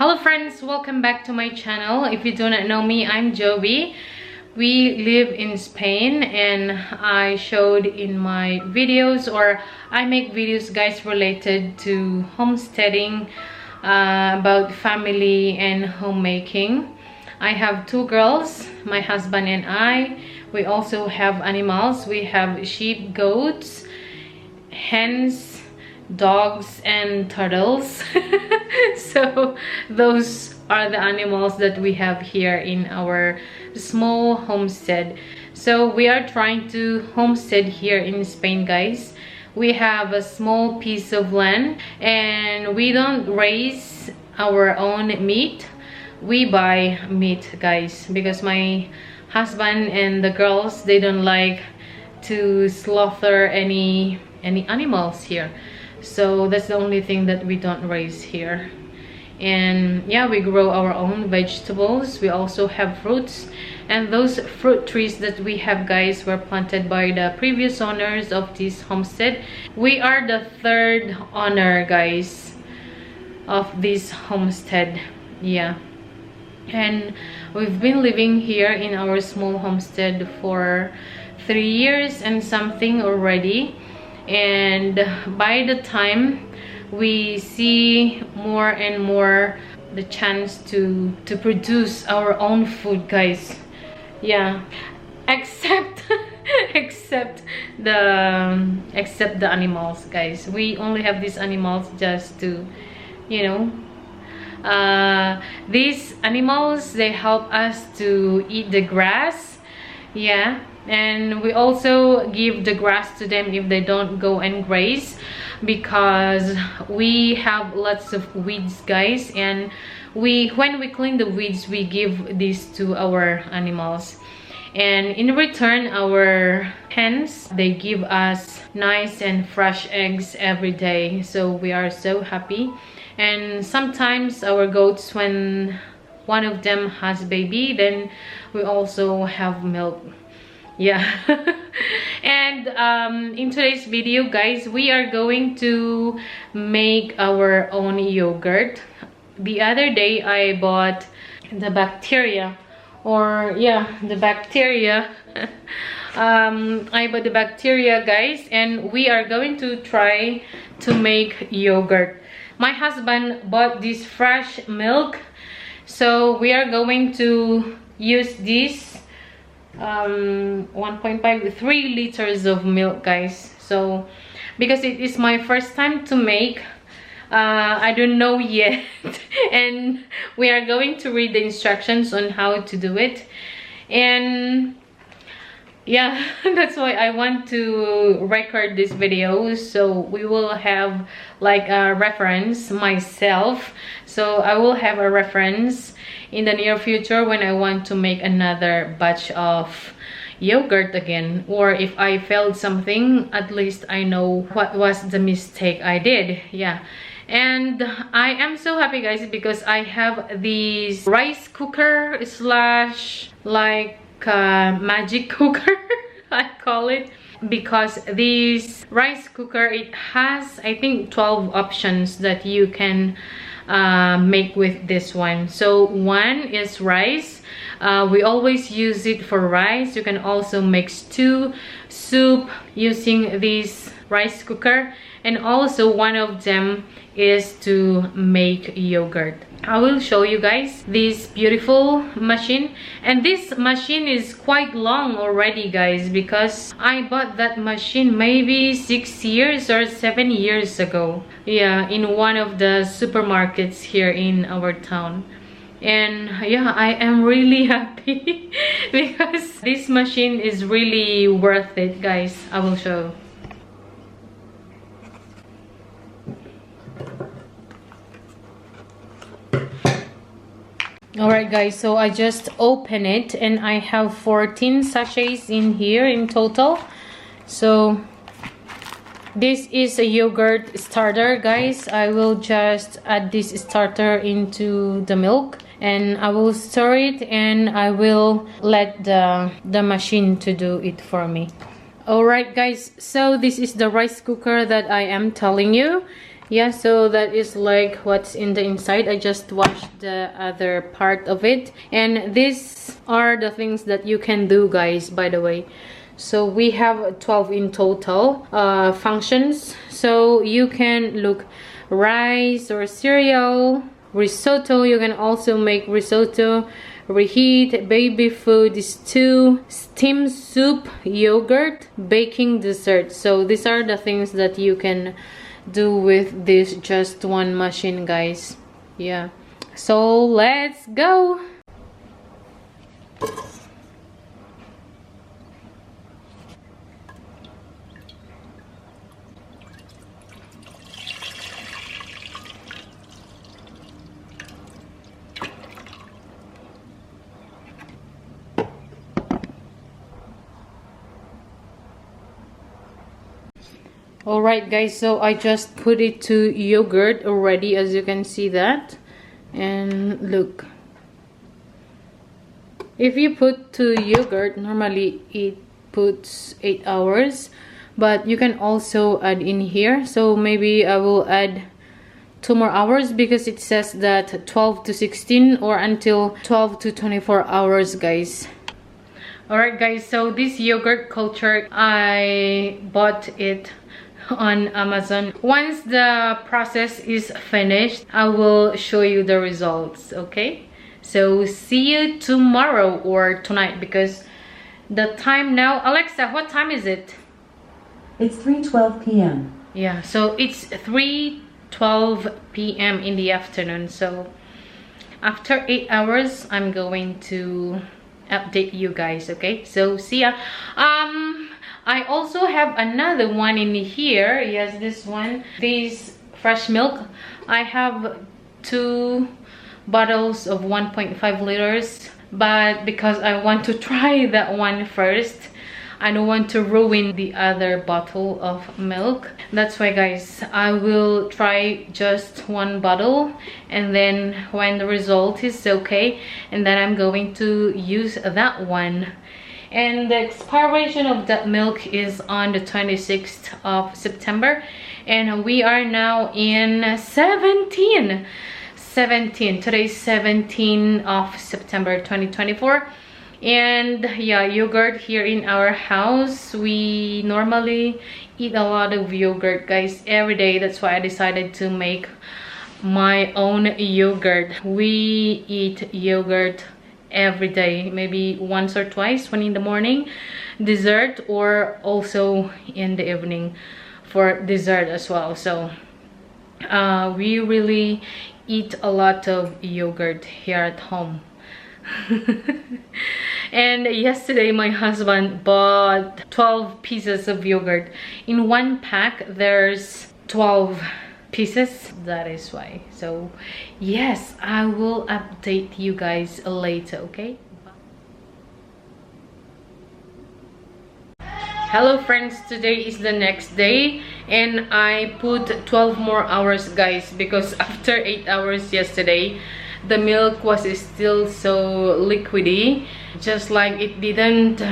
Hello friends, welcome back to my channel. If you do not know me, I'm Joby. We live in Spain and I showed in my videos, or I make videos guys related to homesteading, about family and homemaking. I have two girls, my husband and I. We also have animals. We have sheep, goats, hens, dogs and turtles. So those are the animals that we have here in our small homestead. So we are trying to homestead here in Spain, guys. We have a small piece of land and we don't raise our own meat. We buy meat, guys, because my husband and the girls, they don't like to slaughter any animals here. So that's the only thing that we don't raise here. And yeah, we grow our own vegetables. We also have fruits, and those fruit trees that we have, guys, were planted by the previous owners of this homestead. We are the third owner, guys, of this homestead. Yeah, and we've been living here in our small homestead for 3 years and something already. And by the time we see more and more the chance to produce our own food, guys. Yeah, except except the animals, guys. We only have these animals just to, you know, these animals, they help us to eat the grass. Yeah, and we also give the grass to them if they don't go and graze, because we have lots of weeds, guys, and when we clean the weeds, we give this to our animals. And in return, our hens, they give us nice and fresh eggs every day, so we are so happy. And sometimes our goats, when one of them has baby, then we also have milk. Yeah. And in today's video, guys, we are going to make our own yogurt. The other day I bought the bacteria, or yeah, the bacteria. I bought the bacteria, guys, and we are going to try to make yogurt. My husband bought this fresh milk, so we are going to use this 1.5 to 3 liters of milk, guys. So because it is my first time to make, I don't know yet. And we are going to read the instructions on how to do it. And yeah, that's why I want to record this video, so we will have like a reference myself. So I will have a reference in the near future when I want to make another batch of yogurt again, or if I failed something, at least I know what was the mistake I did. Yeah. And I am so happy, guys, because I have this rice cooker slash like magic cooker I call it, because this rice cooker, it has, I think, 12 options that you can make with this one. So one is rice. We always use it for rice. You can also make stew, soup using this rice cooker, and also one of them is to make yogurt. I will show you guys this beautiful machine, and this machine is quite long already, guys, because I bought that machine maybe 6 years or 7 years ago. Yeah, in one of the supermarkets here in our town. And yeah, I am really happy because this machine is really worth it, guys. I will show. Alright, guys, so I just open it and I have 14 sachets in here in total. So this is a yogurt starter, guys. I will just add this starter into the milk and I will stir it, and I will let the machine to do it for me. Alright, guys, so this is the rice cooker that I am telling you. Yeah, so that is like what's in the inside. I just washed the other part of it, and these are the things that you can do, guys, by the way. So we have 12 in total functions. So you can look rice or cereal, risotto. You can also make risotto, reheat, baby food, stew, steam soup, yogurt, baking dessert. So these are the things that you can do with this just one machine, guys. Yeah, so let's go. Alright guys, so I just put it to yogurt already, as you can see that. And look, if you put to yogurt, normally it puts 8 hours, but you can also add in here. So maybe I will add 2 more hours, because it says that 12 to 16 or until 12 to 24 hours, guys. Alright guys, so this yogurt culture, I bought it on Amazon. Once the process is finished, I will show you the results. Okay, so see you tomorrow or tonight, because the time now, Alexa, what time is it? It's 3:12 p.m. Yeah, so it's 3:12 p.m. in the afternoon. So after 8 hours, I'm going to update you guys. Okay, so see ya. I also have another one in here. Yes, this one, this fresh milk. I have 2 bottles of 1.5 liters, but because I want to try that one first, I don't want to ruin the other bottle of milk. That's why, guys, I will try just 1 bottle, and then when the result is okay, and then I'm going to use that one. And the expiration of that milk is on the 26th of September, and we are now in 17. Today's 17th of September 2024. And yeah, yogurt here in our house, we normally eat a lot of yogurt, guys, every day. That's why I decided to make my own yogurt. We eat yogurt every day, maybe once or twice, one in the morning dessert, or also in the evening for dessert as well. So we really eat a lot of yogurt here at home. And yesterday my husband bought 12 pieces of yogurt. In one pack there's 12 pieces. That is why. So yes, I will update you guys later. Okay, hello friends, today is the next day, and I put 12 more hours, guys, because after 8 hours yesterday, the milk was still so liquidy, just like it didn't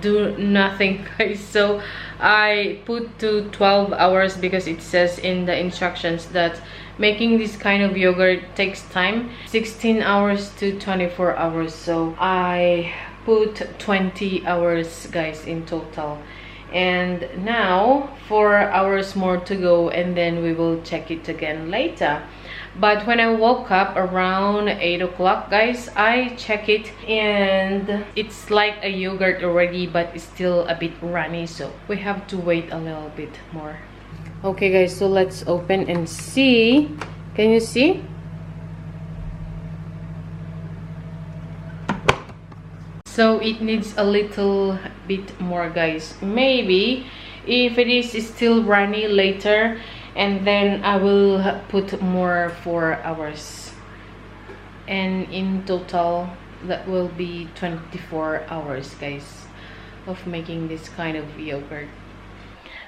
do nothing, guys. So I put to 12 hours because it says in the instructions that making this kind of yogurt takes time, 16 hours to 24 hours. So I put 20 hours, guys, in total. And now 4 hours more to go, and then we will check it again later. But when I woke up around 8 o'clock, guys, I check it and it's like a yogurt already, but it's still a bit runny, so we have to wait a little bit more. Okay guys, so let's open and see. Can you see? So it needs a little bit more, guys. Maybe if it is still runny later, and then I will put more 4 hours, and in total that will be 24 hours, guys, of making this kind of yogurt.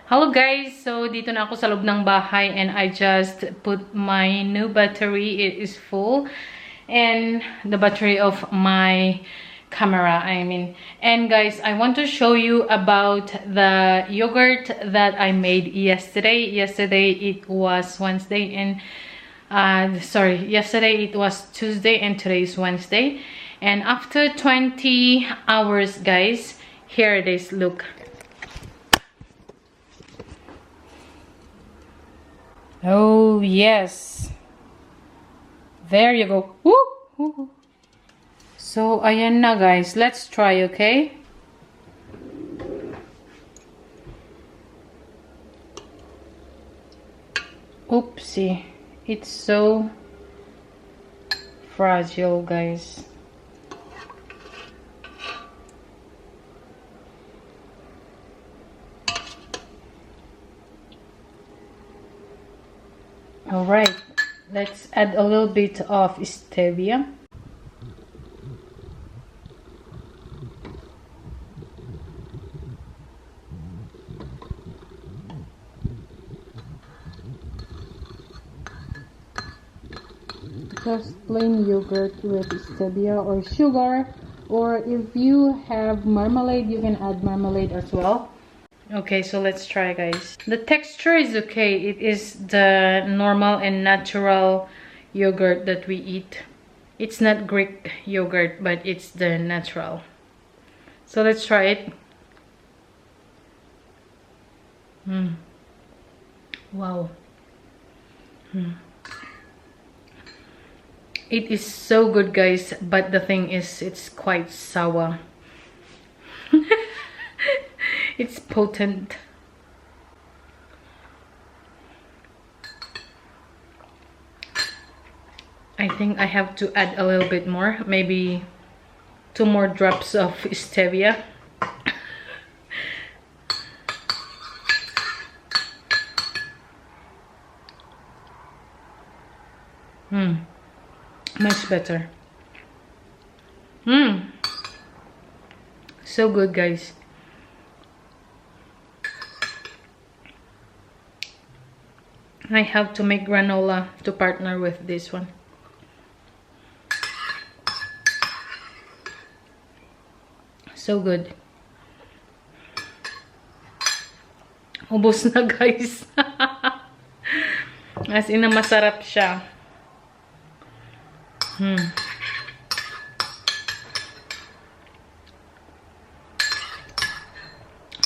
Hello guys, so dito na ako sa loob ng bahay, and I just put my new battery. It is full, and the battery of my camera, I mean. And guys, I want to show you about the yogurt that I made yesterday. Yesterday it was Wednesday, and yesterday it was Tuesday, and today is Wednesday. And after 20 hours, guys, here it is. Look. Oh yes, there you go. Woo! So ayan na guys, let's try, okay? Oopsie, it's so fragile, guys. All right, let's add a little bit of stevia. Just plain yogurt with stevia or sugar, or if you have marmalade, you can add marmalade as well. Okay, so let's try, guys. The texture is okay. It is the normal and natural yogurt that we eat. It's not Greek yogurt, but it's the natural. So let's try it. Wow. It is so good, guys, but the thing is, it's quite sour. It's potent. I think I have to add a little bit more, maybe 2 more drops of stevia. Much better. So good, guys. I have to make granola to partner with this one. So good. Ubos na, guys. As in, masarap siya.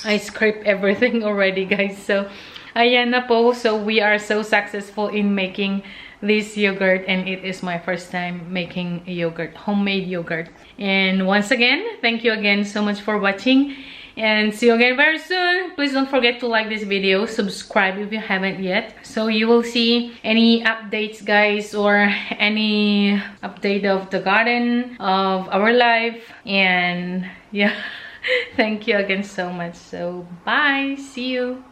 I scraped everything already, guys. So ayan na po. So we are so successful in making this yogurt, and it is my first time making a yogurt, homemade yogurt. And once again, thank you again so much for watching, and see you again very soon. Please don't forget to like this video, subscribe if you haven't yet, so you will see any updates, guys, or any update of the garden, of our life. And yeah, thank you again so much. So bye, see you.